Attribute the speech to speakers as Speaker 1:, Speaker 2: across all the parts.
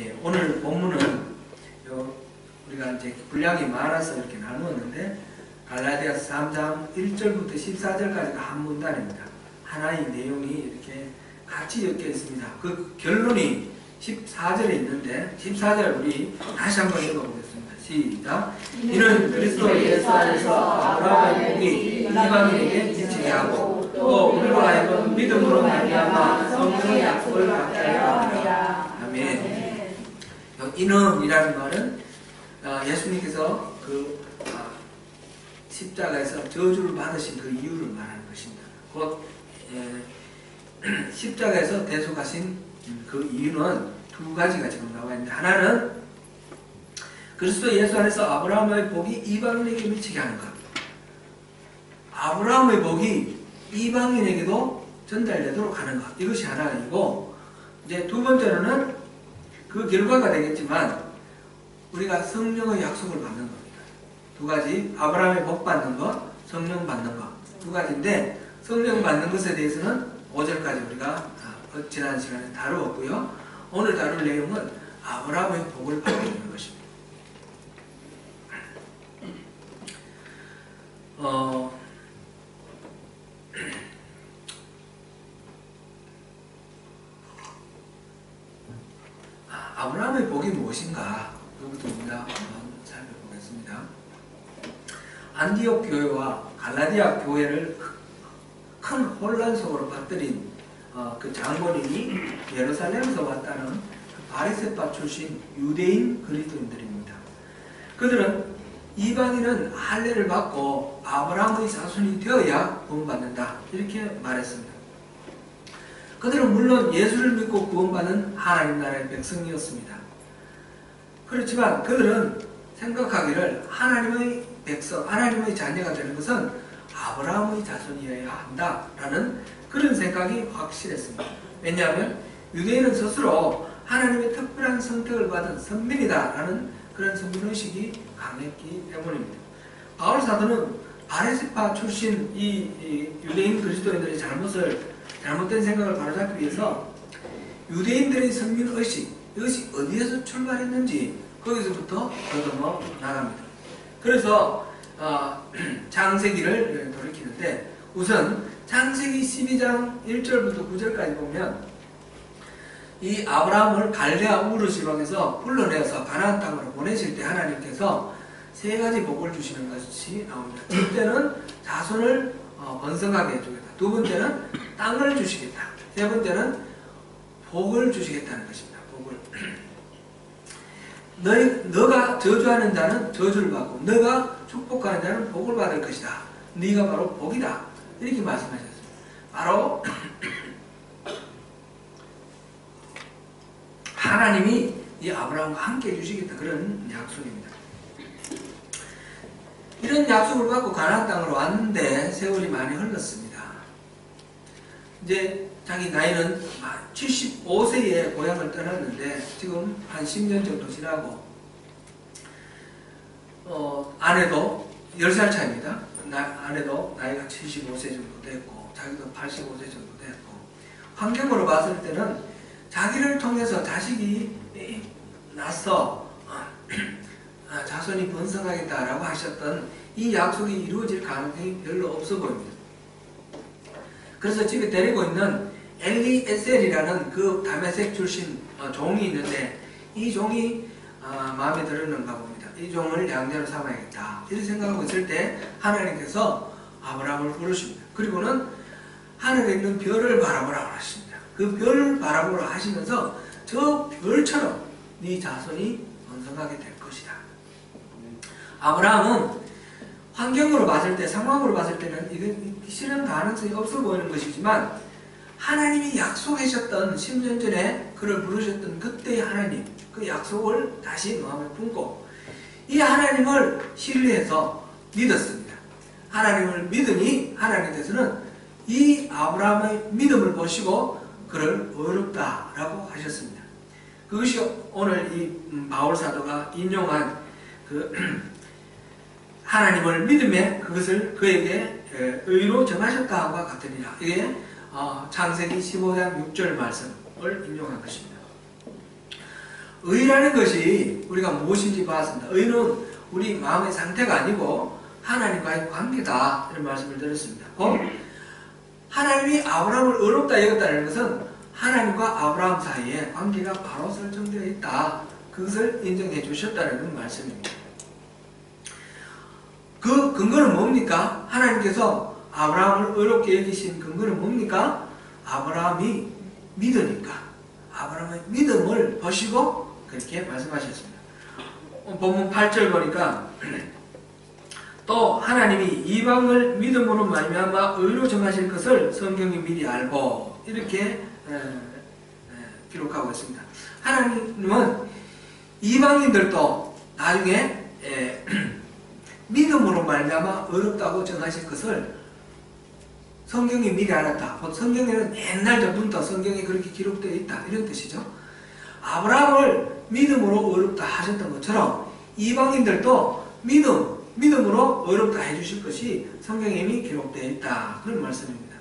Speaker 1: 예, 오늘 본문은 우리가 이제 분량이 많아서 이렇게 나누었는데 갈라디아서 3장 1절부터 14절까지가 한 문단입니다. 하나의 내용이 이렇게 같이 엮여 있습니다. 그 결론이 14절에 있는데 14절 우리 다시 한번 읽어보겠습니다. 시작. 이는 그리스도 예수 안에서 아브라함의 복이 이방인에게 미치게 하고 또 우리로 하여금 믿음으로 말미암아 성령의 약속을 받게 하려 함이라. 아멘. 이는이라는 말은 예수님께서 그 십자가에서 저주를 받으신 그 이유를 말하는 것입니다. 곧 십자가에서 대속하신 그 이유는 두 가지가 지금 나와 있는데, 하나는 그리스도 예수 안에서 아브라함의 복이 이방인에게 미치게 하는 것. 아브라함의 복이 이방인에게도 전달되도록 하는 것. 이것이 하나이고, 이제 두 번째로는 그 결과가 되겠지만 우리가 성령의 약속을 받는 겁니다. 두 가지, 아브라함의 복 받는 것, 성령 받는 것, 두 가지인데, 성령 받는 것에 대해서는 5절까지 우리가 지난 시간에 다루었고요. 오늘 다룰 내용은 아브라함의 복을 받게 되는 것입니다. 아브라함의 복이 무엇인가? 이것부터 우리가 한번 살펴보겠습니다. 안디옥 교회와 갈라디아 교회를 큰 혼란 속으로 빠뜨린 그 장본인이 예루살렘에서 왔다는 그 바리새파 출신 유대인 그리스도인들입니다. 그들은 이방인은 할례를 받고 아브라함의 자손이 되어야 구원받는다, 이렇게 말했습니다. 그들은 물론 예수를 믿고 구원받는 하나님 나라의 백성이었습니다. 그렇지만 그들은 생각하기를 하나님의 백성, 하나님의 자녀가 되는 것은 아브라함의 자손이어야 한다라는 그런 생각이 확실했습니다. 왜냐하면 유대인은 스스로 하나님의 특별한 선택을 받은 선민이다라는 그런 선민의식이 강했기 때문입니다. 바울 사도는 바리새파 출신 이 유대인 그리스도인들의 잘못된 생각을 바로잡기 위해서 유대인들의 선민의식, 이것이 어디에서 출발했는지 거기서부터 더듬어 나갑니다. 그래서 창세기를 돌이키는데, 우선 창세기 12장 1절부터 9절까지 보면 이 아브라함을 갈대아 우르 지방에서 불러내어서 가나안 땅으로 보내실 때 하나님께서 세 가지 복을 주시는 것이 나옵니다. 첫째는 자손을 번성하게 해주겠다. 두 번째는 땅을 주시겠다. 세 번째는 복을 주시겠다는 것입니다. 복을. 너가 저주하는 자는 저주를 받고 너가 축복하는 자는 복을 받을 것이다. 네가 바로 복이다. 이렇게 말씀하셨습니다. 바로 하나님이 이 아브라함과 함께 해주시겠다, 그런 약속입니다. 이런 약속을 받고 가나안 땅으로 왔는데 세월이 많이 흘렀습니다. 이제 자기 나이는 75세에 고향을 떠났는데 지금 한 10년 정도 지나고 아내도 10살 차입니다. 아내도 나이가 75세 정도 됐고 자기도 85세 정도 됐고, 환경으로 봤을 때는 자기를 통해서 자식이 나서 자손이 번성하겠다라고 하셨던 이 약속이 이루어질 가능성이 별로 없어 보입니다. 그래서 집에 데리고 있는 엘리에셀이라는 그 다메섹 출신 종이 있는데, 이 종이 마음에 들었는가 봅니다. 이 종을 양자로 삼아야겠다, 이렇게 생각하고 있을 때 하나님께서 아브라함을 부르십니다. 그리고는 하늘에 있는 별을 바라보라고 하십니다. 그 별을 바라보라 하시면서 저 별처럼 네 자손이 번성하게 될 것이다. 아브라함은 환경으로 봤을 때, 상황으로 봤을 때는 이게 실현 가능성이 없어 보이는 것이지만, 하나님이 약속하셨던 10년 전에 그를 부르셨던 그때의 하나님, 그 약속을 다시 마음에 품고 이 하나님을 신뢰해서 믿었습니다. 하나님을 믿으니 하나님께서는 이 아브라함의 믿음을 보시고 그를 의롭다라고 하셨습니다. 그것이 오늘 이 바울 사도가 인용한 그 하나님을 믿음에 그것을 그에게 의로 정하셨다와 같으니라. 이게 창세기 15장 6절 말씀을 인용한 것입니다. 의라는 것이 우리가 무엇인지 봤습니다. 의는 우리 마음의 상태가 아니고 하나님과의 관계다, 이런 말씀을 드렸습니다. 하나님이 아브라함을 의롭다 여겼다는 것은 하나님과 아브라함 사이에 관계가 바로 설정되어 있다, 그것을 인정해 주셨다는 말씀입니다. 그 근거는 뭡니까? 하나님께서 아브라함을 의롭게 여기신 근거는 뭡니까? 아브라함이 믿으니까, 아브라함의 믿음을 보시고 그렇게 말씀하셨습니다. 본문 8절 보니까 또 하나님이 이방을 믿음으로 말미암아 의로 정하실 것을 성경이 미리 알고, 이렇게 기록하고 있습니다. 하나님은 이방인들도 나중에 믿음으로 말미암아 의롭다고 정하실 것을 성경이 미리 알았다. 성경에는 옛날 전부터 성경에 그렇게 기록되어 있다, 이런 뜻이죠. 아브라함을 믿음으로 의롭다 하셨던 것처럼 이방인들도 믿음으로 의롭다 해주실 것이 성경에 이미 기록되어 있다, 그런 말씀입니다.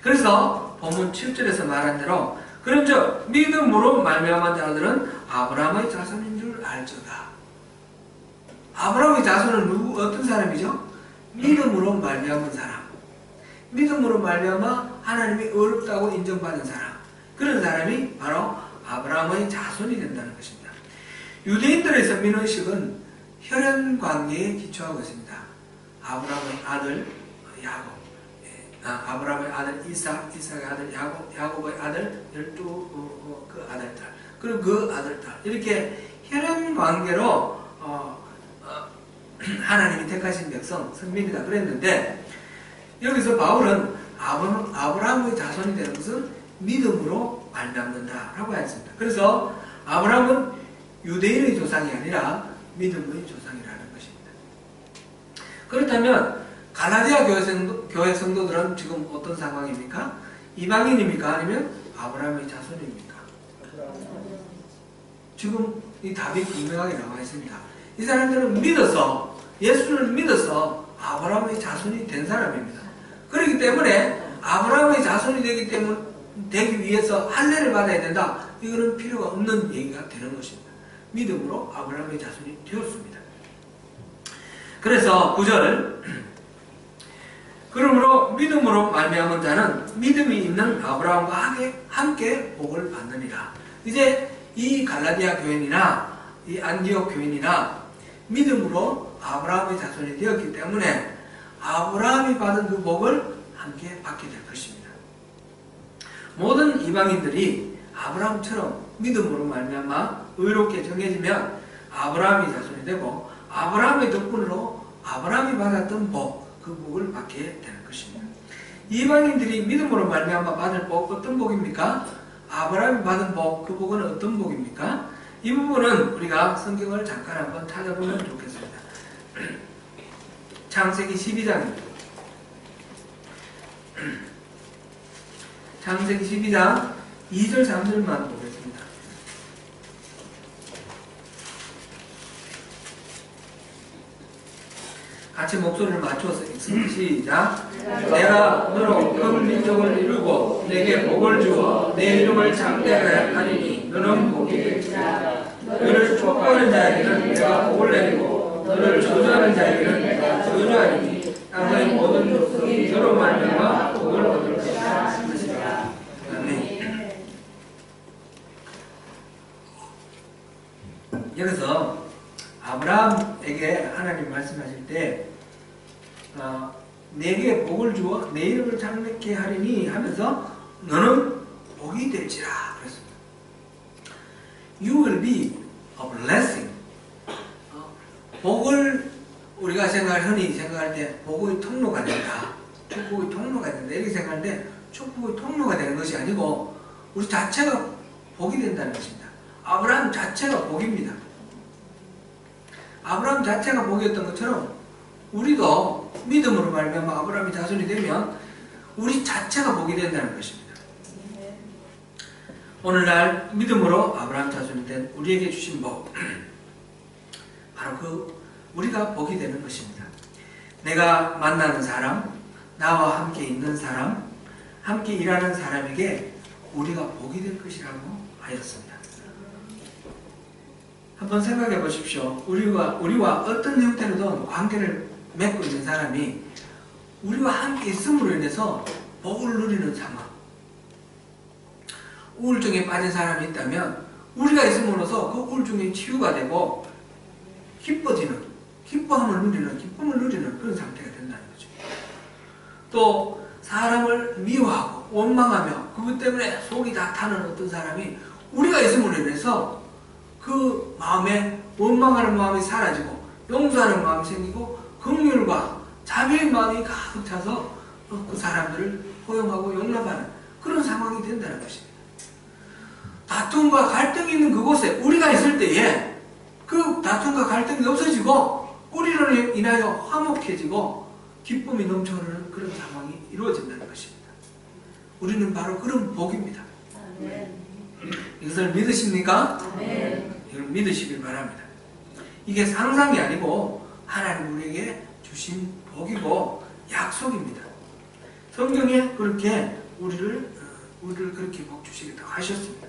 Speaker 1: 그래서 본문 7절에서 말한 대로 그런즉 믿음으로 말미암은 자들은 아브라함의 자손인 줄 알지어다. 아브라함의 자손은 어떤 사람이죠? 믿음으로 말미암은 사람, 믿음으로 말미암아 하나님이 의롭다고 인정받은 사람, 그런 사람이 바로 아브라함의 자손이 된다는 것입니다. 유대인들의 선민의식은 혈연관계에 기초하고 있습니다. 아브라함의 아들 야곱, 아브라함의 아들 이삭, 이삭의 아들 야곱, 야곱의 아들 12 그 아들들, 그리고 그 아들들, 이렇게 혈연관계로 하나님이 택하신 백성, 선민이다 그랬는데, 여기서 바울은 아브라함의 자손이 되는 것은 믿음으로 말미암는다 라고 했습니다. 그래서 아브라함은 유대인의 조상이 아니라 믿음의 조상이라는 것입니다. 그렇다면 갈라디아 교회 성도들은 지금 어떤 상황입니까? 이방인입니까? 아니면 아브라함의 자손입니까? 지금 이 답이 분명하게 나와 있습니다. 이 사람들은 믿어서, 예수를 믿어서 아브라함의 자손이 된 사람입니다. 그렇기 때문에 아브라함의 자손이 되기 위해서 할례를 받아야 된다, 이거는 필요가 없는 얘기가 되는 것입니다. 믿음으로 아브라함의 자손이 되었습니다. 그래서 9절, 그러므로 믿음으로 말미암은 자는 믿음이 있는 아브라함과 함께 복을 받느니라. 이제 이 갈라디아 교인이나 이 안디옥 교인이나 믿음으로 아브라함의 자손이 되었기 때문에 아브라함이 받은 그 복을 함께 받게 될 것입니다. 모든 이방인들이 아브라함처럼 믿음으로 말미암아 의롭게 정해지면 아브라함의 자손이 되고, 아브라함의 덕분으로 아브라함이 받았던 복, 그 복을 받게 되는 것입니다. 이방인들이 믿음으로 말미암아 받을 복, 어떤 복입니까? 아브라함이 받은 복, 그 복은 어떤 복입니까? 이 부분은 우리가 성경을 잠깐 한번 찾아보면 좋겠습니다. 창세기 12장입니다. 창세기 12장 2절 3절만 보겠습니다. 같이 목소리를 맞추어서 읽습니다. 시작. 내가 너로 큰 민족을 이루고 내게 복을 주어 내 이름을 창대하게 하리니 너는 복이 될지라. 너를 축복하는 자에게는 내가 복을 내리고 너를 저주하는 자에게는 내가 저주하리니 땅의 모든 족속이 너로 말미암아 복을 얻을 것이라 하시니라. 아멘. 여기서 아브라함에게 하나님 말씀하실 때 내게 복을 주어 내 이름을 창대케 하리니 하면서 너는 복이 될지라 그랬습니다. You will be a blessing. 복을 우리가 흔히 생각할 때 복의 통로가 된다, 축복의 통로가 된다, 이렇게 생각하는데 축복의 통로가 되는 것이 아니고 우리 자체가 복이 된다는 것입니다. 아브라함 자체가 복입니다. 아브라함 자체가 복이었던 것처럼 우리도 믿음으로 말미암아 아브라함이 자손이 되면 우리 자체가 복이 된다는 것입니다. 오늘날 믿음으로 아브라함 자손이 된 우리에게 주신 복, 바로 우리가 복이 되는 것입니다. 내가 만나는 사람, 나와 함께 있는 사람, 함께 일하는 사람에게 우리가 복이 될 것이라고 하였습니다. 한번 생각해 보십시오. 우리와 어떤 형태로든 관계를 맺고 있는 사람이 우리와 함께 있음으로 인해서 복을 누리는 상황. 우울증에 빠진 사람이 있다면 우리가 있음으로써 그 우울증이 치유가 되고 기뻐함을 누리는, 기쁨을 누리는 그런 상태가 된다는 거죠. 또 사람을 미워하고 원망하며 그것 때문에 속이 다 타는 어떤 사람이 우리가 있음으로 인해서 그 마음에 원망하는 마음이 사라지고 용서하는 마음이 생기고 긍휼과 자비의 마음이 가득 차서 그 사람들을 포용하고 용납하는 그런 상황이 된다는 것입니다. 다툼과 갈등이 있는 그곳에 우리가 있을 때에 그 다툼과 갈등이 없어지고 우리로 인하여 화목해지고 기쁨이 넘쳐흐르는 그런 상황이 이루어진다는 것입니다. 우리는 바로 그런 복입니다. 이것을 믿으십니까? 이걸 믿으시길 바랍니다. 이게 상상이 아니고 하나님 우리에게 주신 복이고 약속입니다. 성경에 그렇게 우리를 그렇게 복 주시겠다고 하셨습니다.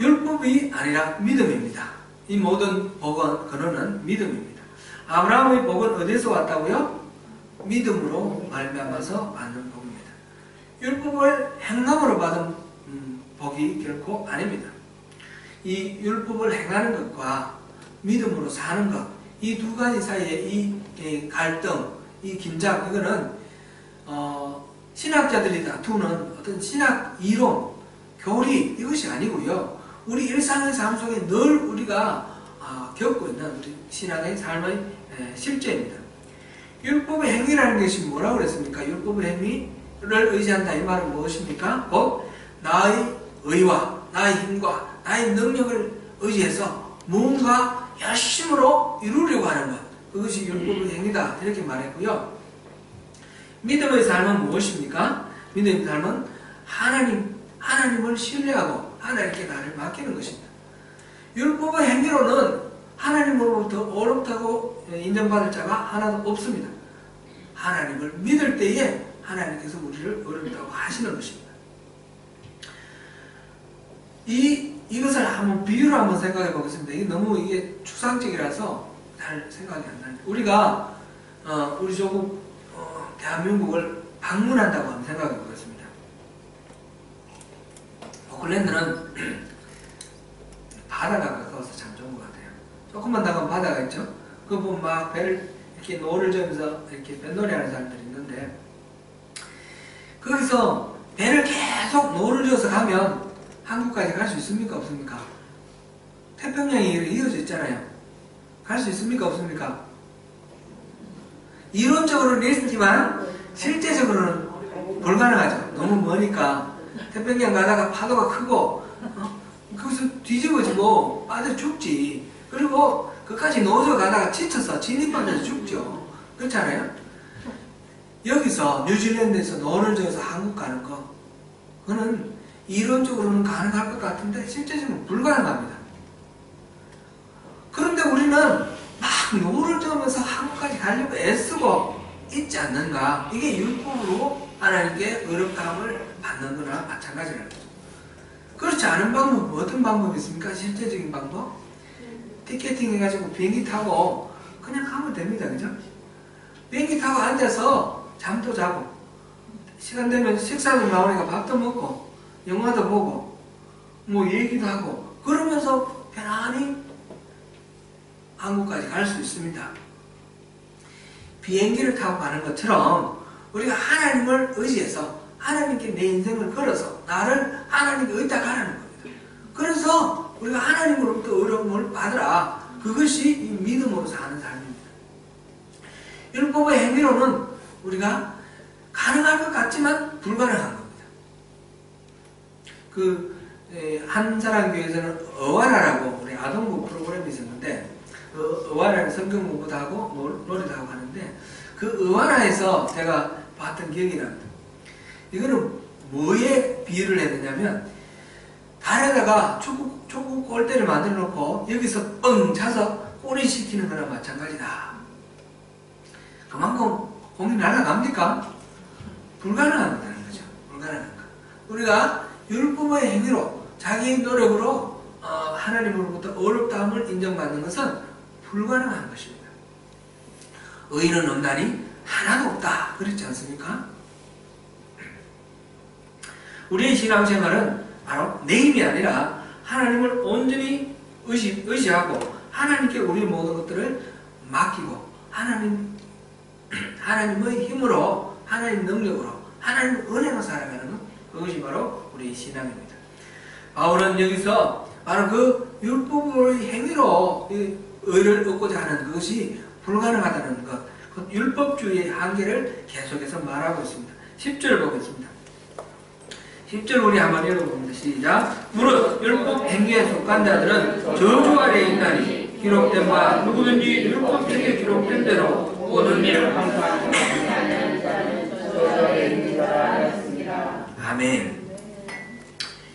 Speaker 1: 율법이 아니라 믿음입니다. 이 모든 복은 근원은 믿음입니다. 아브라함의 복은 어디서 왔다고요? 믿음으로 말미암아서 받는 복입니다. 율법을 행함으로 받은 복이 결코 아닙니다. 이 율법을 행하는 것과 믿음으로 사는 것, 이 두 가지 사이에 이 갈등, 이 긴장, 이거는 신학자들이 다투는 어떤 신학 이론, 교리, 이것이 아니고요. 우리 일상의 삶 속에 늘 우리가 겪고 있는 우리 신앙의 삶의 실제입니다. 율법의 행위라는 것이 뭐라고 그랬습니까? 율법의 행위를 의지한다, 이 말은 무엇입니까? 곧 나의 의와 나의 힘과 나의 능력을 의지해서 무언가 열심으로 이루려고 하는 것, 그것이 율법의 행위다, 이렇게 말했고요. 믿음의 삶은 무엇입니까? 믿음의 삶은 하나님을 신뢰하고 하나님께 나를 맡기는 것입니다. 율법의 행위로는 하나님으로부터 어렵다고 인정받을 자가 하나도 없습니다. 하나님을 믿을 때에 하나님께서 우리를 어렵다고 하시는 것입니다. 이것을 한번 비유로 한번 생각해 보겠습니다. 이게 추상적이라서 잘 생각이 안 나요. 우리가 우리 조국 대한민국을 방문한다고 한번 생각해 보겠습니다. 오클랜드는 바다가 가까워서 참 좋은 것 같아요. 조금만 나가면 바다가 있죠. 그거 보면 막 배를 이렇게 노를 저면서 이렇게 뱃놀이 하는 사람들이 있는데, 거기서 배를 계속 노를 저어서 가면 한국까지 갈 수 있습니까? 없습니까? 태평양이 이어져 있잖아요. 갈 수 있습니까? 없습니까? 이론적으로는 있지만 실제적으로는 불가능하죠. 너무 머니까. 태평양 가다가 파도가 크고 거기서 뒤집어지고 빠져 죽지. 그리고 끝까지 노져 가다가 지쳐서 진입받아서 죽죠. 그렇잖아요? 여기서 뉴질랜드에서 노를 저어서 한국 가는 거, 그거는 이론적으로는 가능할 것 같은데 실제적으로는 불가능합니다. 그런데 우리는 막 노를 저으면서 한국까지 가려고 애쓰고 있지 않는가? 이게 율법으로 하나님께 어렵다함을 받는 거나 마찬가지라는 거죠. 그렇지 않은 방법은 어떤 방법이 있습니까? 실제적인 방법? 티켓팅 해가지고 비행기 타고 그냥 가면 됩니다. 그죠? 비행기 타고 앉아서 잠도 자고 시간 되면 식사도 나오니까 밥도 먹고 영화도 보고 뭐 얘기도 하고 그러면서 편안히 한국까지 갈 수 있습니다. 비행기를 타고 가는 것처럼 우리가 하나님을 의지해서 하나님께 내 인생을 걸어서 나를 하나님께 의탁하라는 겁니다. 그래서 우리가 하나님으로부터 어려움을 받으라. 그것이 이 믿음으로 사는 삶입니다. 율법의 행위로는 우리가 가능할 것 같지만 불가능한 겁니다. 한사랑교회에서는 어와라라고 우리 아동부 프로그램이 있었는데, 그 어와라는 성경 공부도 하고 노래도 하고 하는데, 그 어와라에서 제가 봤던 기억이 납니다. 이거는 뭐에 비유를 했느냐면, 달에다가 축구 골대를 만들어 놓고 여기서 뻥 차서 골인 시키는 거나 마찬가지다. 그만큼 공이 날아갑니까? 불가능하다는 거죠. 불가능한 거. 우리가 율법의 행위로 자기의 노력으로 하나님으로부터 어렵다함을 인정받는 것은 불가능한 것입니다. 의인은 없나니 하나도 없다. 그렇지 않습니까? 우리의 신앙생활은 바로 내 힘이 아니라 하나님을 온전히 의지하고 하나님께 우리의 모든 것들을 맡기고 하나님의 힘으로, 하나님 능력으로, 하나님 은혜로 살아가는 그것이 바로 우리의 신앙입니다. 바울은 여기서 바로 그 율법의 행위로 의를 얻고자 하는 그것이 불가능하다는 것, 그 율법주의의 한계를 계속해서 말하고 있습니다. 10절 보겠습니다. 10절 우리 한번 읽어봅니다. 시작. 무릇 율법 행위에 속한 자들은 저주 아래에 있나니 기록된 바 누구든지 율법책에 기록된 대로 모든 일을 항상 하는 자는 저주 아래에 있는 줄 알았습니다. 아멘.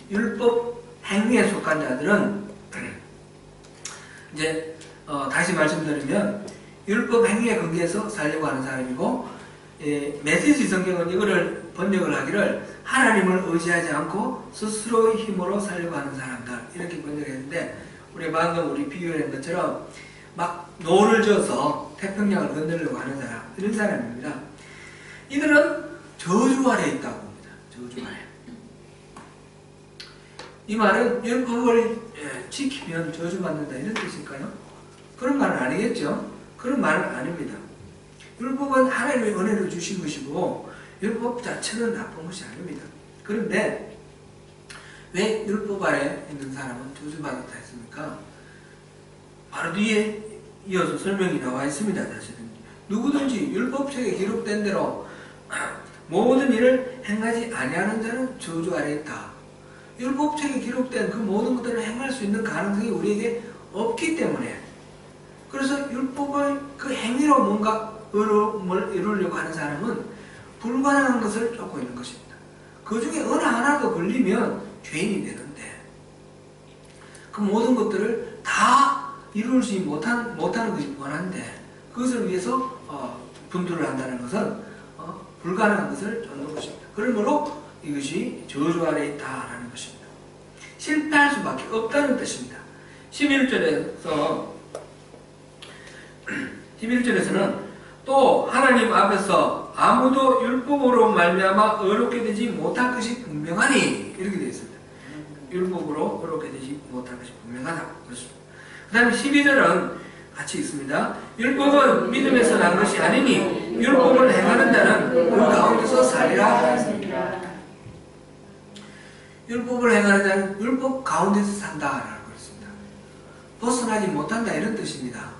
Speaker 1: 율법 행위에 속한 자들은 이제 다시 말씀드리면 율법 행위에 근거해서 살려고 하는 사람이고, 메시지 성경은 이거를 번역을 하기를 하나님을 의지하지 않고 스스로의 힘으로 살려고 하는 사람들 이렇게 번역했는데, 우리 방금 우리 비유한 것처럼 막 노를 져서 태평양을 건너려고 하는 사람, 이런 사람입니다. 이들은 저주 아래에 있다고 봅니다. 저주 아래. 이 말은 율법을 지키면 저주받는다 이런 뜻일까요? 그런 말은 아니겠죠? 그런 말은 아닙니다. 율법은 하나님의 은혜를 주신 것이고 율법 자체는 나쁜 것이 아닙니다. 그런데 왜 율법 아래 있는 사람은 저주받았다 했습니까? 바로 뒤에 이어서 설명이 나와 있습니다. 사실은 누구든지 율법책에 기록된 대로 모든 일을 행하지 아니하는 자는 저주 아래에 있다. 율법책에 기록된 그 모든 것들을 행할 수 있는 가능성이 우리에게 없기 때문에, 그래서 율법의 그 행위로 뭔가 의로움을 이루려고 하는 사람은 불가능한 것을 쫓고 있는 것입니다. 그 중에 어느 하나도 걸리면 죄인이 되는데, 그 모든 것들을 다 이루지 못하는 것이 뻔한데, 그것을 위해서 분투를 한다는 것은 불가능한 것을 쫓는 것입니다. 그러므로 이것이 저주 아래에 있다라는 것입니다. 실패할 수밖에 없다는 뜻입니다. 11절에서는 또 하나님 앞에서 아무도 율법으로 말미암아 의롭게 되지 못할 것이 분명하니 이렇게 되어 있습니다. 율법으로 의롭게 되지 못할 것이 분명하다. 그렇습니다. 그 다음에 12절은 같이 있습니다. 율법은 믿음에서 난 것이 아니니 율법을 행하는 자는 그 가운데서 살리라. 율법을 행하는 자는 율법 가운데서 산다라고 했습니다. 벗어나지 못한다 이런 뜻입니다.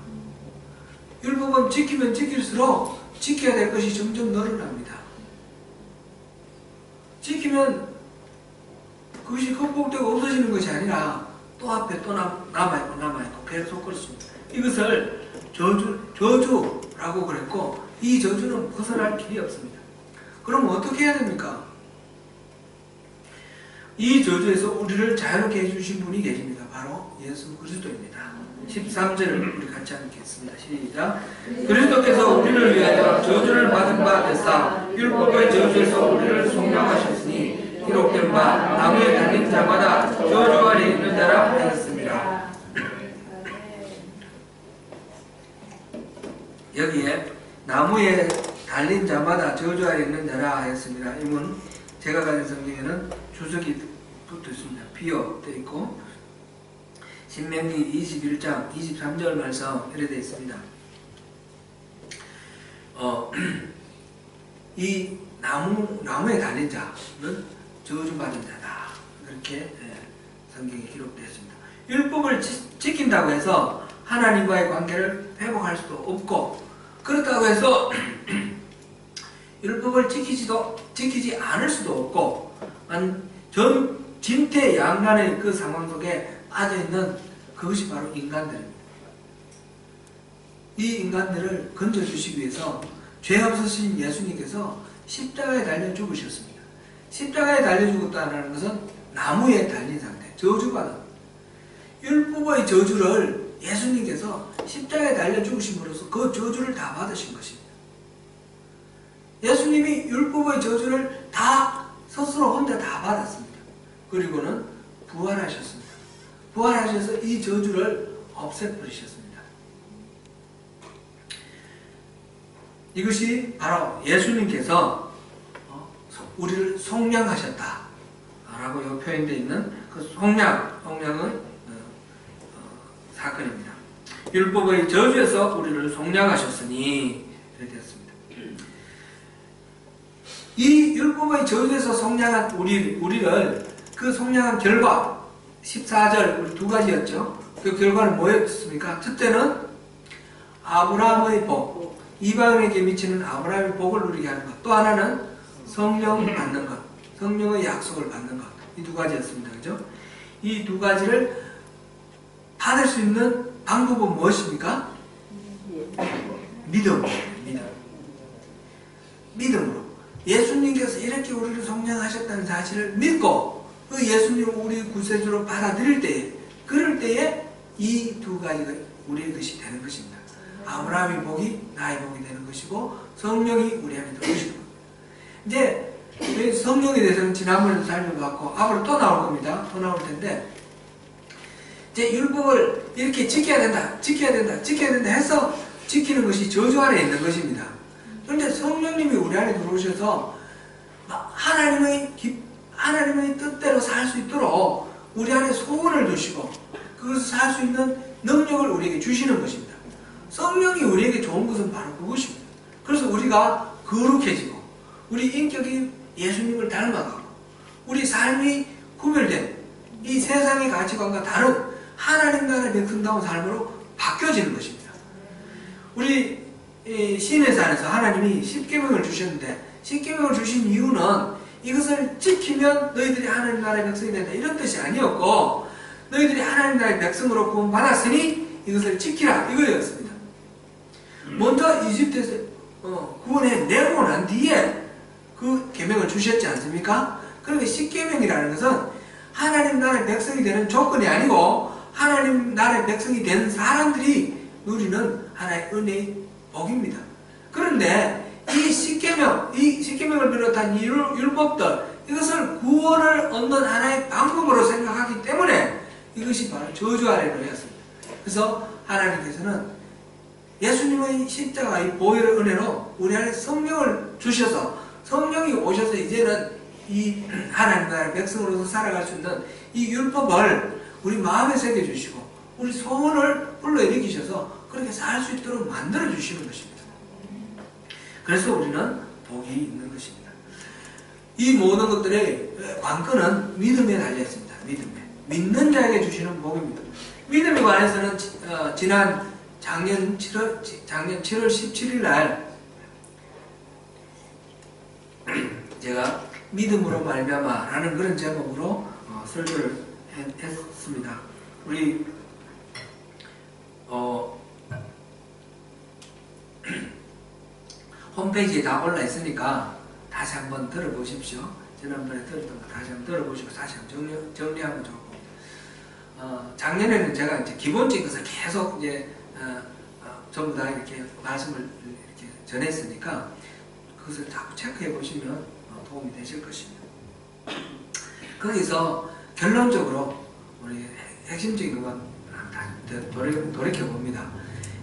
Speaker 1: 율법은 지키면 지킬수록 지켜야 될 것이 점점 늘어납니다. 지키면 그것이 극복되고 없어지는 것이 아니라 또 앞에 또 남아있고 계속 그렇습니다. 이것을 저주라고 그랬고, 이 저주는 벗어날 길이 없습니다. 그럼 어떻게 해야 됩니까? 이 저주에서 우리를 자유롭게 해주신 분이 계십니다. 바로 예수 그리스도입니다. 13절을 우리 같이 읽겠습니다. 시작. 그리스도께서 우리를 위하여 저주를 받은 바 되사 율법의 저주에서 우리를 속량하셨으니 기록된 바 나무에 달린 자마다 저주 아래 있는 자라 하였습니다. 여기에 나무에 달린 자마다 저주 아래 있는 자라 하였습니다. 이문 제가 가진 성경에는 주석이 붙어 있습니다. 비어 되어 있고, 신명기 21장 23절 말씀 이렇게 되어 있습니다. 이 나무에 달린 자는 저주받은 자다. 그렇게 성경에 기록되어 있습니다. 율법을 지킨다고 해서 하나님과의 관계를 회복할 수도 없고, 그렇다고 해서 율법을 지키지 않을 수도 없고, 전 진퇴양난의 그 상황 속에 빠져있는 그것이 바로 인간들입니다. 이 인간들을 건져주시기 위해서 죄 없으신 예수님께서 십자가에 달려 죽으셨습니다. 십자가에 달려 죽었다는 것은 나무에 달린 상태, 저주받은, 율법의 저주를 예수님께서 십자가에 달려 죽으심으로써 그 저주를 다 받으신 것입니다. 예수님이 율법의 저주를 다 스스로 혼자 다 받았습니다. 그리고는 부활하셨습니다. 부활하셔서 이 저주를 없애버리셨습니다. 이것이 바로 예수님께서 우리를 속량하셨다 라고 표현되어 있는 그 속량의 사건입니다. 율법의 저주에서 우리를 속량하셨으니 이렇게 되었습니다. 이 율법의 저주에서 속량한 우리를 그 속량한 결과 14절 우리 두 가지였죠. 그 결과는 뭐였습니까? 첫째는 아브라함의 복, 이방인에게 미치는 아브라함의 복을 누리게 하는 것. 또 하나는 성령 받는 것, 성령의 약속을 받는 것. 이 두 가지였습니다. 그죠? 이 두 가지를 받을 수 있는 방법은 무엇입니까? 믿음으로. 예수님께서 이렇게 우리를 속량하셨다는 사실을 믿고 그 예수님을 우리 구세주로 받아들일 때에, 그럴 때에 이 두 가지가 우리의 것이 되는 것입니다. 아브라함의 복이 나의 복이 되는 것이고 성령이 우리 안에 들어오시는 겁니다. 이제 성령에 대해서는 지난번에도 살펴봤고 앞으로 또 나올 겁니다. 또 나올 텐데 이제 율법을 이렇게 지켜야 된다 해서 지키는 것이 저주 안에 있는 것입니다. 그런데 성령님이 우리 안에 들어오셔서 하나님의 뜻대로 살 수 있도록 우리 안에 소원을 두시고 그것을 살 수 있는 능력을 우리에게 주시는 것입니다. 성령이 우리에게 좋은 것은 바로 그것입니다. 그래서 우리가 거룩해지고 우리 인격이 예수님을 닮아가고 우리 삶이 구별된 이 세상의 가치관과 다른 하나님 나라의 백성다운 삶으로 바뀌어지는 것입니다. 우리 시내산에서 하나님이 십계명을 주셨는데 십계명을 주신 이유는 이것을 지키면 너희들이 하나님 나라의 백성이 된다 이런 뜻이 아니었고 너희들이 하나님 나라의 백성으로 구원받았으니 이것을 지키라 이거였습니다. 먼저 이집트에서 구원해 내고 난 뒤에 그 계명을 주셨지 않습니까? 그러니까 십계명이라는 것은 하나님 나라의 백성이 되는 조건이 아니고 하나님 나라의 백성이 된 사람들이 누리는 하나의 은혜의 복입니다. 그런데 이 십계명을 비롯한 율법들 이것을 구원을 얻는 하나의 방법으로 생각하기 때문에 이것이 바로 저주 아래 놓였습니다. 그래서 하나님께서는 예수님의 십자가의 보혈의 은혜로 우리 안에 성령을 주셔서 성령이 오셔서 이제는 이 하나님 나라의 백성으로서 살아갈 수 있는 이 율법을 우리 마음에 새겨주시고 우리 소원을 불러일으키셔서 그렇게 살 수 있도록 만들어 주시는 것입니다. 그래서 우리는 복이 있는 것입니다. 이 모든 것들의 관건은 믿음에 달려있습니다. 믿는 자에게 주시는 복입니다. 믿음에 관해서는 지난 작년 7월 17일 날 제가 믿음으로 말미암아라는 그런 제목으로 설교를 했습니다. 우리 홈페이지에 다 올라 있으니까 다시 한번 들어보십시오. 지난번에 들었던 거 다시 한번 들어보시고 다시 한번 정리하면 좋을 겁니다. 작년에는 제가 이제 기본적인 것을 계속 이제 전부 다 이렇게 말씀을 이렇게 전했으니까 그것을 자꾸 체크해 보시면 도움이 되실 것입니다. 거기서 결론적으로 우리 핵심적인 것만 돌이켜 봅니다.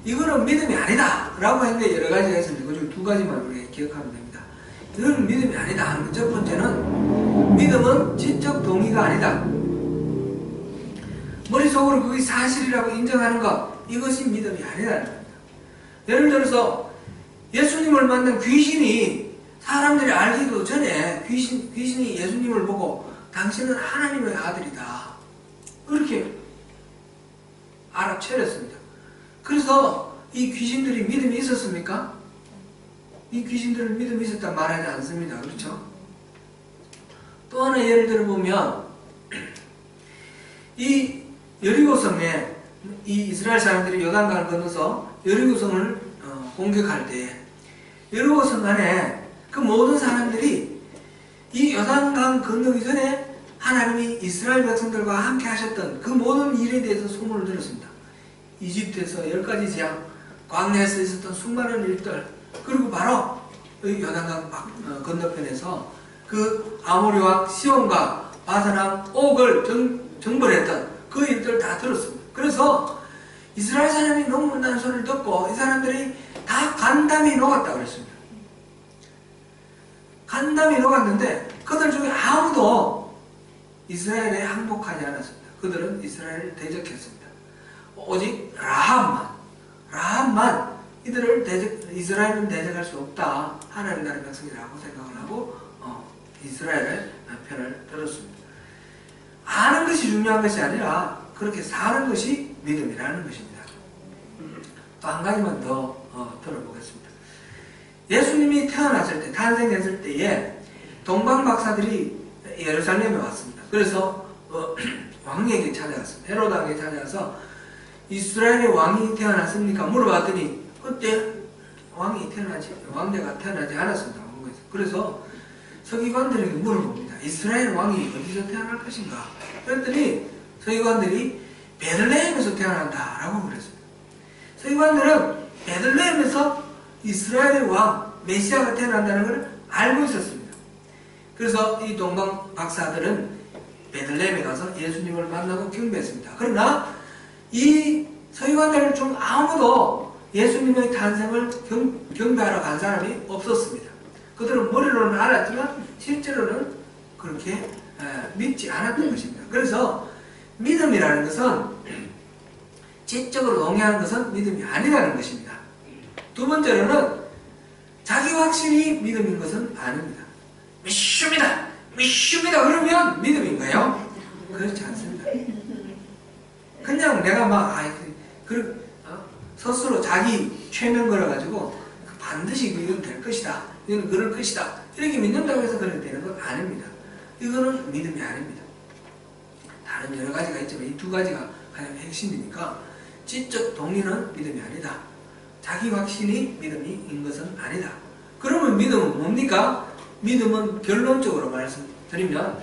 Speaker 1: 이거는 믿음이 아니다 라고 했는데 여러 가지가 있습니다. 그 중 두 가지만 우리가 기억하면 됩니다. 이거는 믿음이 아니다 하는 첫 번째는 믿음은 지적 동의가 아니다. 머릿속으로 그게 사실이라고 인정하는 것, 이것이 믿음이 아니라는 겁니다. 예를 들어서 예수님을 만난 귀신이 사람들이 알기도 전에 귀신이 예수님을 보고 당신은 하나님의 아들이다 그렇게 알아차렸습니다. 그래서 이 귀신들이 믿음이 있었습니까? 이 귀신들은 믿음이 있었다 말하지 않습니다. 그렇죠? 또 하나 예를 들어보면 이 여리고성에 이 이스라엘 사람들이 요단강을 건너서 여리고성을 공격할 때 여리고성 안에 그 모든 사람들이 이 요단강 건너기 전에 하나님이 이스라엘 백성들과 함께 하셨던 그 모든 일에 대해서 소문을 들었습니다. 이집트에서 10가지 재앙, 광야에서 있었던 수많은 일들, 그리고 바로 요단강 건너편에서 그 아모리 왕 시온과 바산 왕 옥을 정벌했던 그 일들을 다 들었습니다. 그래서 이스라엘 사람이 논문다는 소리를 듣고 이 사람들이 다 간담이 녹았다고 그랬습니다. 간담이 녹았는데 그들 중에 아무도 이스라엘에 항복하지 않았습니다. 그들은 이스라엘을 대적했습니다. 오직 라합만 이스라엘은 대적할 수 없다. 하나님 나라의 백성이라고 생각을 하고 이스라엘의 편을 들었습니다. 아는 것이 중요한 것이 아니라 그렇게 사는 것이 믿음이라는 것입니다. 또 한 가지만 더 들어보겠습니다. 예수님이 태어났을 때, 탄생했을 때에 동방 박사들이 예루살렘에 왔습니다. 그래서 왕에게 찾아갔습니다. 헤로드 왕에게 찾아가서 이스라엘의 왕이 태어났습니까? 물어봤더니 그때 왕대가 태어나지 않았습니다. 그래서 서기관들에게 물어봅니다. 이스라엘 왕이 어디서 태어날 것인가? 그랬더니 서기관들이 베들레헴에서 태어난다 라고 그랬습니다. 서기관들은 베들레헴에서 이스라엘의 왕 메시아가 태어난다는 걸 알고 있었습니다. 그래서 이 동방 박사들은 베들레헴에 가서 예수님을 만나고 경배했습니다. 그러나 이 서기관들 중 아무도 예수님의 탄생을 경배하러 간 사람이 없었습니다. 그들은 머리로는 알았지만 실제로는 그렇게 믿지 않았던 것입니다. 그래서 믿음이라는 것은 지적으로 동의하는 것은 믿음이 아니라는 것입니다. 두 번째로는 자기 확신이 믿음인 것은 아닙니다. 믿습니다 그러면 믿음인가요? 그렇지 않습니다. 그냥 내가 스스로 자기 최면 걸어가지고 반드시 이건 될 것이다, 이건 그럴 것이다 이렇게 믿는다고 해서 그렇게 되는 건 아닙니다. 이거는 믿음이 아닙니다. 다른 여러 가지가 있지만 이 두 가지가 가장 핵심이니까 지적 동의는 믿음이 아니다. 자기 확신이 믿음인 것은 아니다. 그러면 믿음은 뭡니까? 믿음은 결론적으로 말씀드리면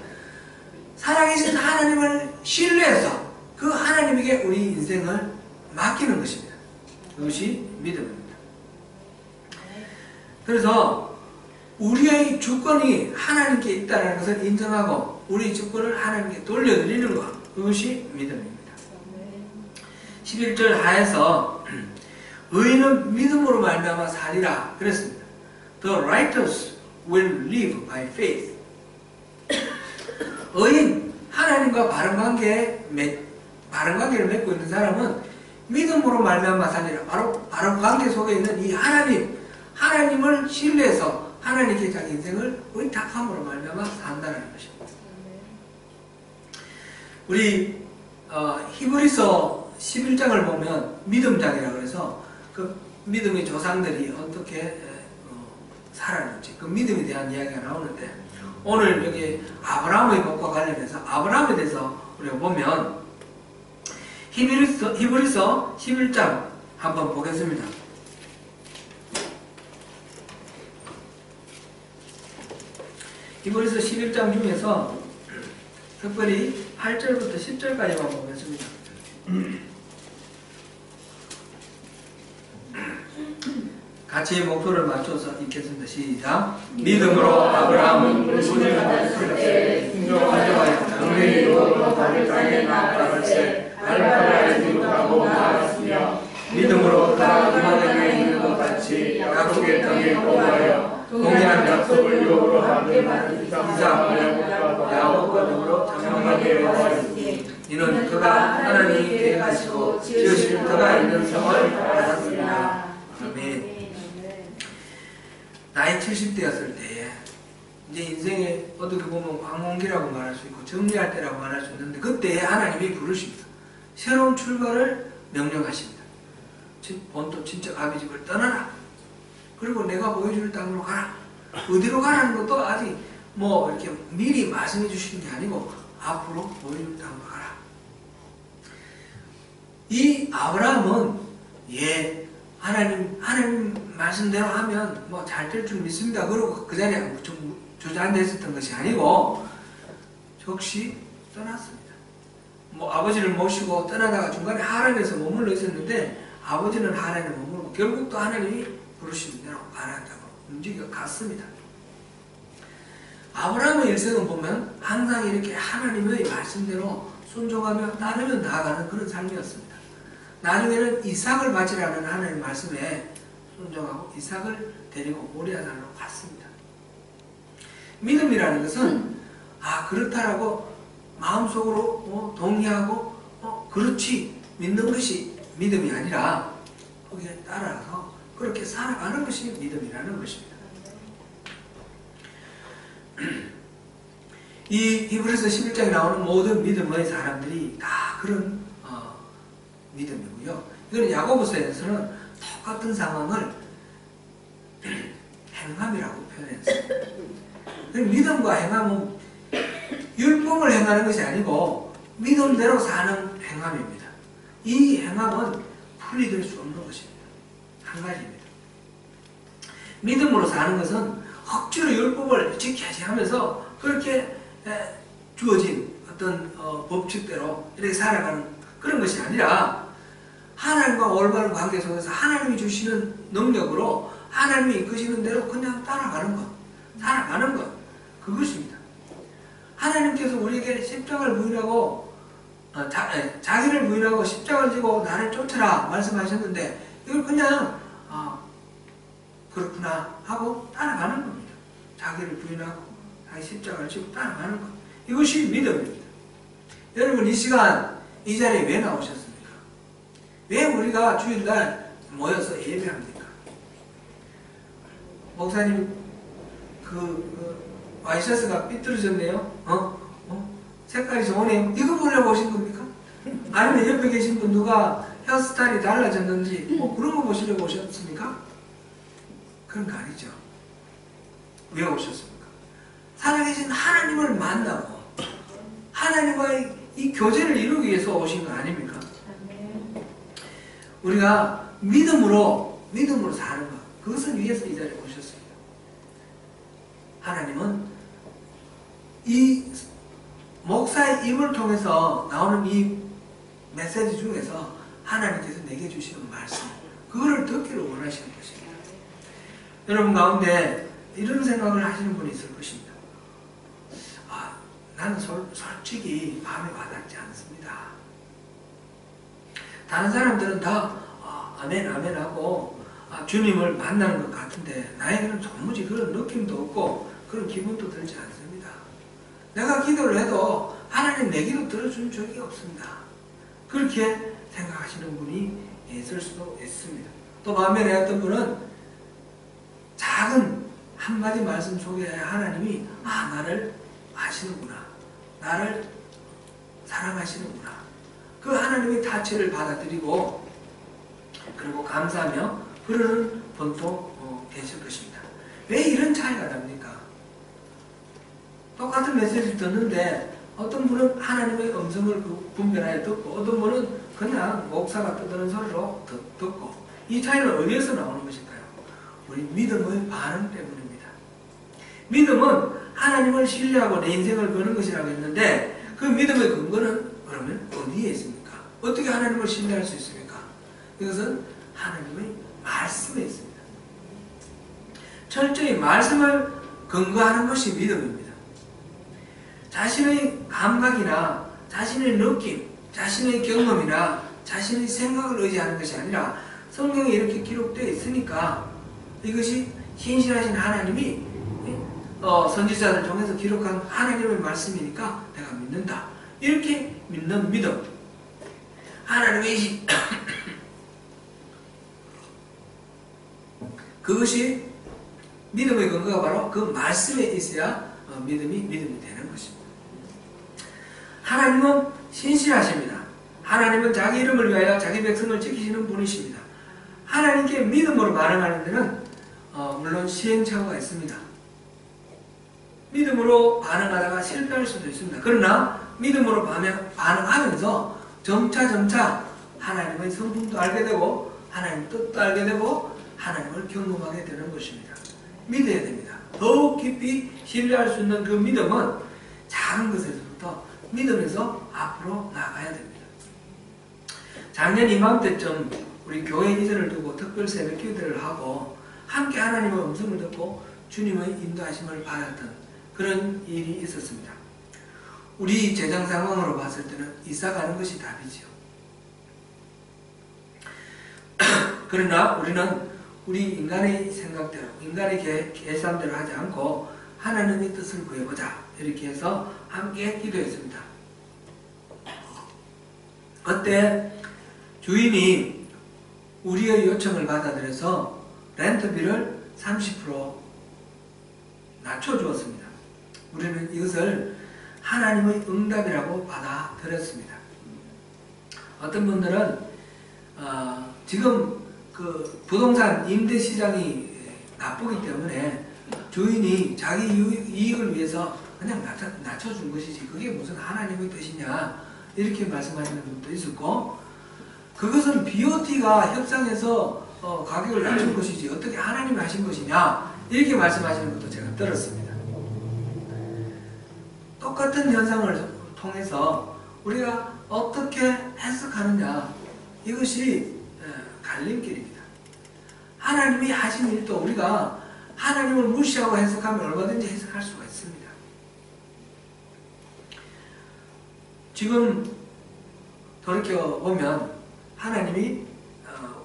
Speaker 1: 살아계신 하나님을 신뢰해서 그 하나님에게 우리 인생을 맡기는 것입니다. 그것이 믿음입니다. 그래서 우리의 주권이 하나님께 있다는 것을 인정하고 우리 주권을 하나님께 돌려드리는 것, 그것이 믿음입니다. 11절 하에서 의인은 믿음으로 말미암아 살리라 그랬습니다. The righteous will live by faith. 의인, 하나님과 바른 관계를 맺고 있는 사람은 믿음으로 말미암아 살리라. 바로 관계 속에 있는 이 하나님을 신뢰해서 하나님께 자기 인생을 의탁함으로 말미암아 산다는 것입니다. 우리 히브리서 11장을 보면 믿음장이라고 해서 그 믿음의 조상들이 어떻게 살았는지 그 믿음에 대한 이야기가 나오는데 오늘 여기 아브라함의 법과 관련해서 아브라함에 대해서 우리가 보면 히브리서 11장 한번 보겠습니다. 히브리서 11장 중에서 특별히 8절부터 10절까지만 보겠습니다. 같이 목표를 맞춰서 읽겠습니다. 시작. 믿음으로 아브라함은 물분을 받았을 때 순종하여 장래의 유업으로 받을 땅에 나아갈 때 알바를 지급하고 나아갔으며 믿음으로 그가 그만에 있는 것 같이 약속의 땅에 거하여 동일한 약속을 유업으로 함께 받은 이삭과 야곱과 더불어 장막에 왔으니 이는 그가 하나님이 계획하시고 지으실 터가 있는 성을 받았습니다. 아멘. 나이 70대였을 때에 이제 인생에 어떻게 보면 황혼기라고 말할 수 있고 정리할 때라고 말할 수 있는데 그때에 하나님이 부르십니다. 새로운 출발을 명령하십니다. 본토 친척 아비집을 떠나라. 그리고 내가 보여줄 땅으로 가라. 어디로 가라는 것도 아직 뭐 이렇게 미리 말씀해 주시는 게 아니고 앞으로 보여줄 땅으로 가라. 이 아브라함은 하나님 말씀대로 하면 뭐 잘 될 줄 믿습니다. 그러고 그 자리에 주저앉아 있었던 것이 아니고 즉시 떠났습니다. 뭐 아버지를 모시고 떠나다가 중간에 하란에서 머물러 있었는데 아버지는 하란에 머물고 결국 또 하나님이 부르시는 대로 가나안으로 움직여 갔습니다. 아브라함의 일생을 보면 항상 이렇게 하나님의 말씀대로 순종하며 따르며 나아가는 그런 삶이었습니다. 나중에는 이삭을 바치라는 하나님의 말씀에 순종하고 이삭을 데리고 모리아 산으로 갔습니다. 믿음이라는 것은 그렇다라고 마음속으로 동의하고 그렇지 믿는 것이 믿음이 아니라 거기에 따라서 그렇게 살아가는 것이 믿음이라는 것입니다. 이 히브리서 11장에 나오는 모든 믿음의 사람들이 다 그런 믿음이고요. 이거는 야고보서에서는 똑같은 상황을 행함이라고 표현했어요. 믿음과 행함은 율법을 행하는 것이 아니고 믿음대로 사는 행함입니다. 이 행함은 분리될 수 없는 것입니다. 한 가지입니다. 믿음으로 사는 것은 억지로 율법을 지켜야지 하면서 그렇게 주어진 어떤 법칙대로 이렇게 살아가는 그런 것이 아니라 하나님과 올바른 관계 속에서 하나님이 주시는 능력으로 하나님이 이끄시는 대로 그냥 따라가는 것, 살아가는 것, 그것입니다. 하나님께서 우리에게 십자가를 부인하고 자기를 부인하고 십자가를 지고 나를 쫓아라 말씀하셨는데 이걸 그냥 그렇구나 하고 따라가는 겁니다. 자기를 부인하고 자기 십자가를 지고 따라가는 것, 이것이 믿음입니다. 여러분, 이 시간 이 자리에 왜 나오셨습니까? 왜 우리가 주일날 모여서 예배합니까? 목사님 와이셔츠가 삐뚤어졌네요. 색깔이 좋으네요. 이거 보려고 오신 겁니까? 아니면 옆에 계신 분 누가 헤어스타일이 달라졌는지 그런 거 보시려고 오셨습니까? 그런 거 아니죠. 왜 오셨습니까? 살아계신 하나님을 만나고 하나님과의 이 교제를 이루기 위해서 오신 거 아닙니까? 우리가 믿음으로 사는 것, 그것을 위해서 이 자리에 오셨습니다. 하나님은 이 목사의 입을 통해서 나오는 이 메시지 중에서 하나님께서 내게 주시는 말씀, 그거를 듣기를 원하시는 것입니다. 여러분 가운데 이런 생각을 하시는 분이 있을 것입니다. 나는 솔직히 마음에 와닿지 않습니다. 다른 사람들은 다 아멘 아멘 하고 주님을 만나는 것 같은데 나에게는 도무지 그런 느낌도 없고 그런 기분도 들지 않습니다. 내가 기도를 해도 하나님 내 기도 들어준 적이 없습니다. 그렇게 생각하시는 분이 있을 수도 있습니다. 또 반면에 어떤 분은 작은 한마디 말씀 속에 하나님이 나를 아시는구나, 나를 사랑하시는구나, 그 하나님의 타치를 받아들이고 그리고 감사하며 그러는 분도 계실 것입니다. 왜 이런 차이가 납니까? 똑같은 메시지를 듣는데 어떤 분은 하나님의 음성을 분별하여 듣고 어떤 분은 그냥 목사가 떠드는 소리로 듣고, 이 차이는 어디에서 나오는 것일까요? 우리 믿음의 반응 때문입니다. 믿음은 하나님을 신뢰하고 내 인생을 거는 것이라고 했는데 그 믿음의 근거는 그러면 어디에 있습니까? 어떻게 하나님을 신뢰할 수 있습니까? 이것은 하나님의 말씀에 있습니다. 철저히 말씀을 근거하는 것이 믿음입니다. 자신의 감각이나 자신의 느낌, 자신의 경험이나 자신의 생각을 의지하는 것이 아니라 성경에 이렇게 기록되어 있으니까 이것이 신실하신 하나님이 선지자를 통해서 기록한 하나님의 말씀이니까 내가 믿는다. 이렇게 믿는 믿음. 하나님의 그것이 믿음의 근거가 바로 그 말씀에 있어야 믿음이 되는 것입니다. 하나님은 신실하십니다. 하나님은 자기 이름을 위하여 자기 백성을 지키시는 분이십니다. 하나님께 믿음으로 반응하는 데는 물론 시행착오가 있습니다. 믿음으로 반응하다가 실패할 수도 있습니다. 그러나 믿음으로 반응하면서 점차 하나님의 성품도 알게 되고 하나님 뜻도 알게 되고 하나님을 경험하게 되는 것입니다. 믿어야 됩니다. 더욱 깊이 신뢰할 수 있는 그 믿음은 작은 것에서부터 믿으면서 앞으로 나가야 됩니다. 작년 이맘때쯤 우리 교회 이전을 두고 특별 새벽 기도를 하고 함께 하나님의 음성을 듣고 주님의 인도하심을 받았던 그런 일이 있었습니다. 우리 재정 상황으로 봤을 때는 이사 가는 것이 답이죠. 그러나 우리는 우리 인간의 생각대로, 인간의 계산대로 하지 않고 하나님의 뜻을 구해보자. 이렇게 해서 함께 기도했습니다. 그때 주인이 우리의 요청을 받아들여서 렌트비를 30% 낮춰주었습니다. 우리는 이것을 하나님의 응답이라고 받아들였습니다. 어떤 분들은 지금 그 부동산 임대 시장이 나쁘기 때문에 주인이 자기 이익을 위해서 그냥 낮춰준 것이지 그게 무슨 하나님의 뜻이냐 이렇게 말씀하시는 분도 있었고, 그것은 BOT가 협상해서 가격을 낮춘 것이지 어떻게 하나님이 하신 것이냐 이렇게 말씀하시는 것도 제가 들었습니다. 똑같은 현상을 통해서 우리가 어떻게 해석하느냐, 이것이 갈림길입니다. 하나님이 하신 일도 우리가 하나님을 무시하고 해석하면 얼마든지 해석할 수가 있습니다. 지금 돌이켜보면 하나님이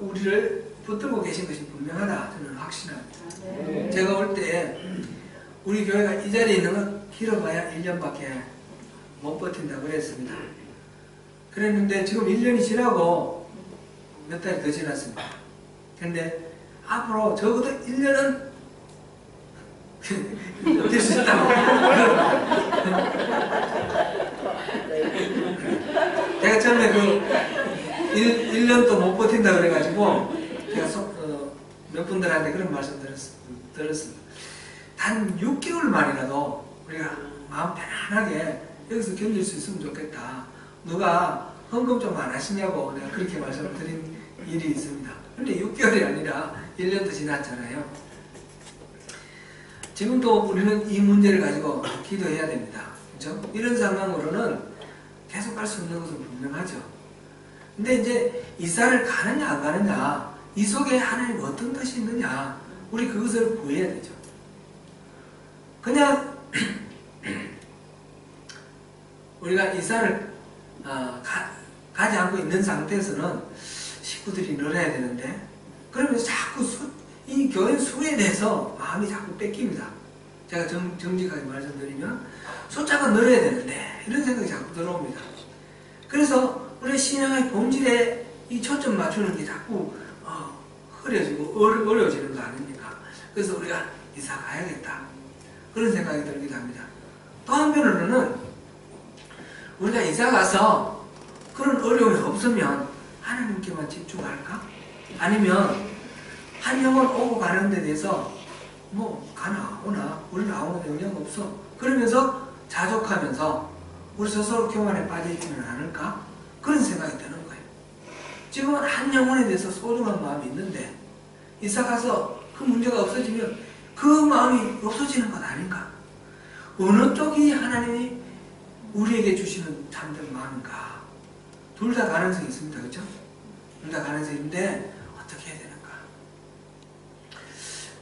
Speaker 1: 우리를 붙들고 계신 것이 분명하다 저는 확신합니다. 네. 제가 올 때 우리 교회가 이 자리에 있는 건 길어봐야 1년밖에 못 버틴다고 그랬습니다. 그랬는데 지금 1년이 지나고 몇 달이 더 지났습니다. 근데 앞으로 적어도 1년은 될 수 있다고. 제가 처음에 그 1년도 못 버틴다 그래가지고 제가 몇 분들한테 그런 말씀 들었습니다. 단 6개월만이라도 우리가 마음 편안하게 여기서 견딜 수 있으면 좋겠다. 누가 헌금 좀 안 하시냐고 내가 그렇게 말씀을 드린 일이 있습니다. 근데 6개월이 아니라 1년도 지났잖아요. 지금도 우리는 이 문제를 가지고 기도해야 됩니다. 그렇죠? 이런 상황으로는 계속 갈 수 없는 것은 분명하죠. 근데 이제 이사를 가느냐 안 가느냐, 이 속에 하나님 어떤 뜻이 있느냐, 우리 그것을 구해야 되죠. 그냥 우리가 이사를 가지 않고 있는 상태에서는 식구들이 늘어야 되는데, 그러면서 자꾸 이 교회 수에 대해서 마음이 자꾸 뺏깁니다. 제가 정직하게 말씀드리면 숫자가 늘어야 되는데 이런 생각이 자꾸 들어옵니다. 그래서 우리 신앙의 본질에 이 초점 맞추는 게 자꾸 흐려지고 어려워지는 거 아닙니까? 그래서 우리가 이사 가야겠다 그런 생각이 들기도 합니다. 또 한편으로는 우리가 이사 가서 그런 어려움이 없으면 하나님께만 집중할까? 아니면 한 영혼 오고 가는 데 대해서 뭐 가나 오나 우리는 아무런 영향 없어 그러면서 자족하면서 우리 스스로 교만에 빠져있지는 않을까? 그런 생각이 드는 거예요. 지금은 한 영혼에 대해서 소중한 마음이 있는데 이사 가서 그 문제가 없어지면 그 마음이 없어지는 것 아닌가? 어느 쪽이 하나님이 우리에게 주시는 참된 마음인가? 둘 다 가능성이 있습니다. 그렇죠? 둘 다 가능성이 있는데 어떻게 해야 되는가?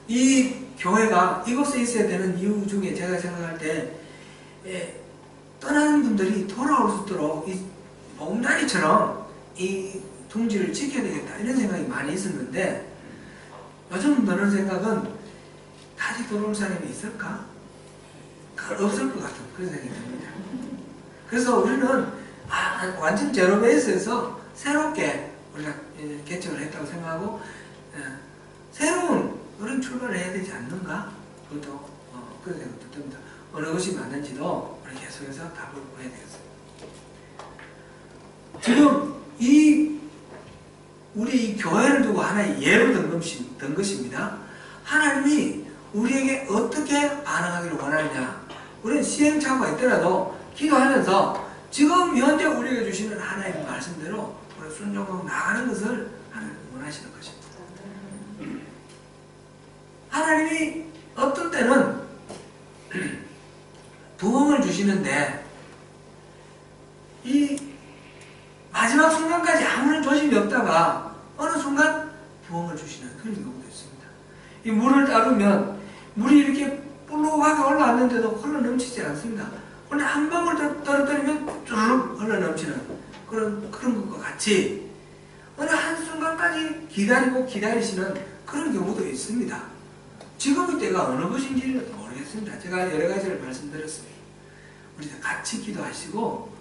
Speaker 1: 이 교회가 이곳에 있어야 되는 이유 중에 제가 생각할 때 떠나는 분들이 돌아올 수 있도록 이 봉다리처럼 이 둥지를 지켜야 되겠다 이런 생각이 많이 있었는데, 요즘 드는 생각은 다시 돌아올 사람이 있을까? 없을 것 같은 그런 생각이 듭니다. 그래서 우리는 완전 제로 베이스에서 새롭게 우리가 개척을 했다고 생각하고 새로운 그런 출발을 해야 되지 않는가? 그것도 그런 생각도 듭니다. 어느 것이 맞는지도 우리 계속해서 답을 구해야 되겠습니다. 지금 우리 이 교회를 두고 하나의 예로 든 것입니다. 하나님이 우리에게 어떻게 반응하기를 원하느냐, 우리는 시행착오가 있더라도 기도하면서 지금 현재 우리에게 주시는 하나님의 말씀대로 우리 순종하고 나가는 것을 하나님 원하시는 것입니다. 하나님이 어떤 때는 부흥을 주시는데 이 마지막 순간까지 아무런 조짐이 없다가 어느 순간 부흥을 주시는 그런 경우도 있습니다. 이 물을 따르면 물이 이렇게 볼록 촉촉하게 올라왔는데도 흘러 넘치지 않습니다. 그런데 한 방울 떨어뜨리면 쭈르륵 흘러 넘치는 그런 것과 같이 어느 한순간까지 기다리시는 그런 경우도 있습니다. 지금의 때가 어느 것인지는 모르겠습니다. 제가 여러 가지를 말씀드렸습니다. 우리가 같이 기도하시고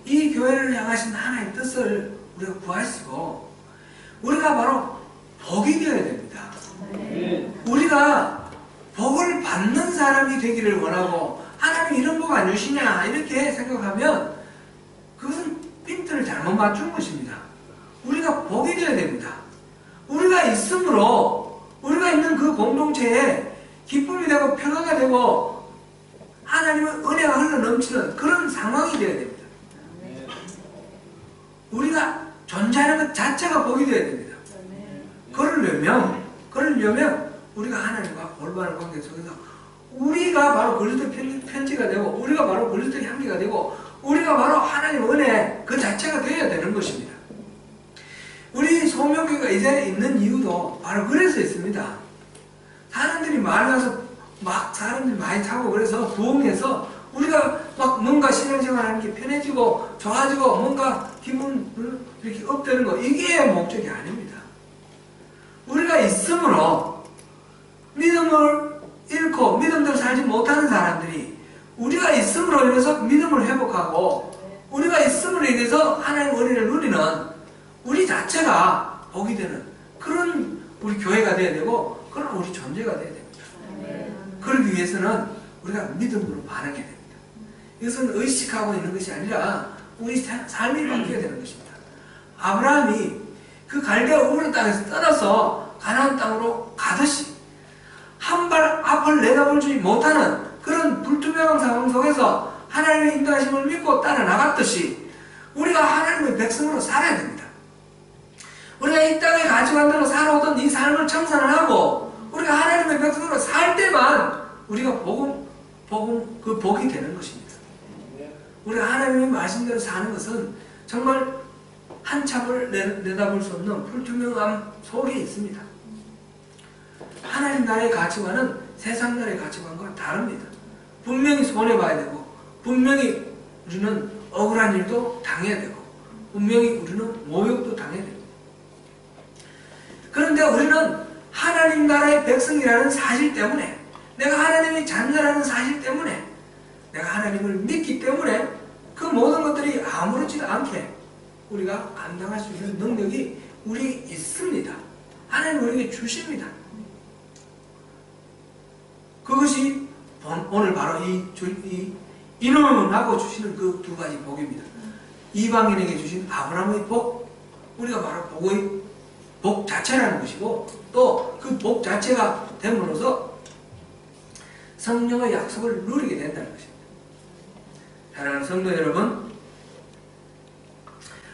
Speaker 1: 이 교회를 향하신 하나님의 뜻을 우리가 구하시고 우리가 바로 복이 되어야 됩니다. 우리가 복을 받는 사람이 되기를 원하고 하나님 이런 복 안 주시냐 이렇게 생각하면 그것은 핀트를 잘못 맞춘 것입니다. 우리가 복이 되어야 됩니다. 우리가 있으므로 우리가 있는 그 공동체에 기쁨이 되고 평화가 되고 하나님의 은혜가 흘러 넘치는 그런 상황이 되어야 됩니다. 우리가 존재하는 것 자체가 복이 되어야 됩니다. 그러려면 우리가 하나님과 올바른 관계 속에서 우리가 바로 그리스도 편지가 되고 우리가 바로 그리스도 향기가 되고 우리가 바로 하나님의 은혜 그 자체가 되어야 되는 것입니다. 우리 소명교회가 이 자리에 있는 이유도 바로 그래서 있습니다. 사람들이 많아서 막 사람들이 많이 타고 그래서 부흥해서 우리가 막 뭔가 신앙생활하는 게 편해지고 좋아지고 뭔가 기분 이렇게 업되는 거 이게 목적이 아닙니다. 우리가 있으므로 믿음을 잃고 믿음대로 살지 못하는 사람들이 우리가 있음으로 인해서 믿음을 회복하고 우리가 있음으로 인해서 하나님의 은혜를 누리는 우리 자체가 복이 되는 그런 우리 교회가 되어야 되고 그런 우리 존재가 되어야 됩니다. 그러기 위해서는 우리가 믿음으로 반응해야 됩니다. 이것은 의식하고 있는 것이 아니라 우리 삶이 바뀌어야 되는 것입니다. 아브라함이 그 갈대아 우르 땅에서 떠나서 가나안 땅으로 가듯이 한 발 앞을 내다보지 못하는 그런 불투명한 상황 속에서 하나님의 인도하심을 믿고 따라 나갔듯이 우리가 하나님의 백성으로 살아야 됩니다. 우리가 이 땅의 가치관대로 살아오던 이 삶을 청산을 하고 우리가 하나님의 백성으로 살 때만 우리가 그 복이 되는 것입니다. 우리가 하나님의 말씀대로 사는 것은 정말 한참을 내다볼 수 없는 불투명함 속에 있습니다. 하나님 나라의 가치관은 세상 나라의 가치관과 다릅니다. 분명히 손해봐야 되고 분명히 우리는 억울한 일도 당해야 되고 분명히 우리는 모욕도 당해야 됩니다. 그런데 우리는 하나님 나라의 백성이라는 사실 때문에 내가 하나님의 자녀라는 사실 때문에 내가 하나님을 믿기 때문에 그 모든 것들이 아무렇지도 않게 우리가 감당할 수 있는 능력이 우리에게 있습니다. 하나님 우리에게 주십니다. 그것이 오늘 바로 인원하고 주시는 그 두 가지 복입니다. 이방인에게 주신 아브라함의 복, 우리가 바로 복 자체라는 것이고 또 그 복 자체가 됨으로써 성령의 약속을 누리게 된다는 것입니다. 사랑하는 성도 여러분,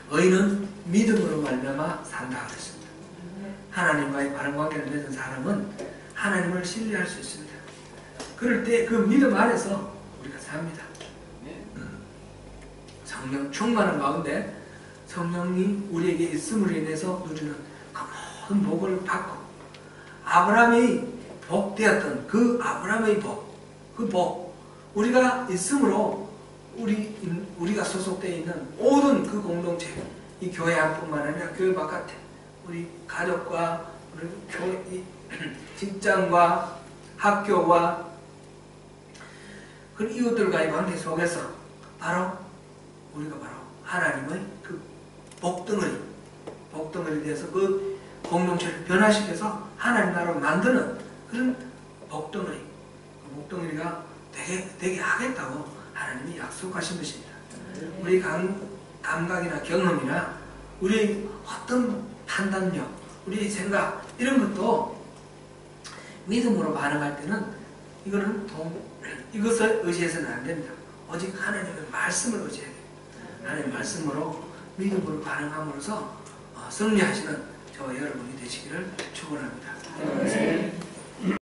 Speaker 1: 의인은 믿음으로 말미암아 산다 그랬습니다. 하나님과의 바른 관계를 맺은 사람은 하나님을 신뢰할 수 있습니다. 그럴 때 그 믿음 안에서 우리가 삽니다. 성령 충만한 가운데 성령이 우리에게 있음으로 인해서 누리는 그 모든 복을 받고 아브라함이 복되었던 그 아브라함의 복, 그 복, 우리가 있음으로 우리가 소속되어 있는 모든 그 공동체, 이 교회 안뿐만 아니라 교회 바깥에 우리 가족과 우리 교회, 직장과 학교와 그 이웃들과의 관계 속에서 우리가 바로 하나님의 그 복덩어리 돼서 그 공동체를 변화시켜서 하나님 나라로 만드는 그런 복덩어리, 그 복덩어리가 되게 하겠다고 하나님이 약속하신 것입니다. 우리 감각이나 경험이나 우리 어떤 판단력, 우리 생각 이런 것도 믿음으로 반응할 때는 이것을 의지해서는 안 됩니다. 오직 하나님의 말씀을 의지해야 됩니다. 하나님의 말씀으로 믿음으로 반응함으로써 승리하시는 저와 여러분이 되시기를 축원합니다.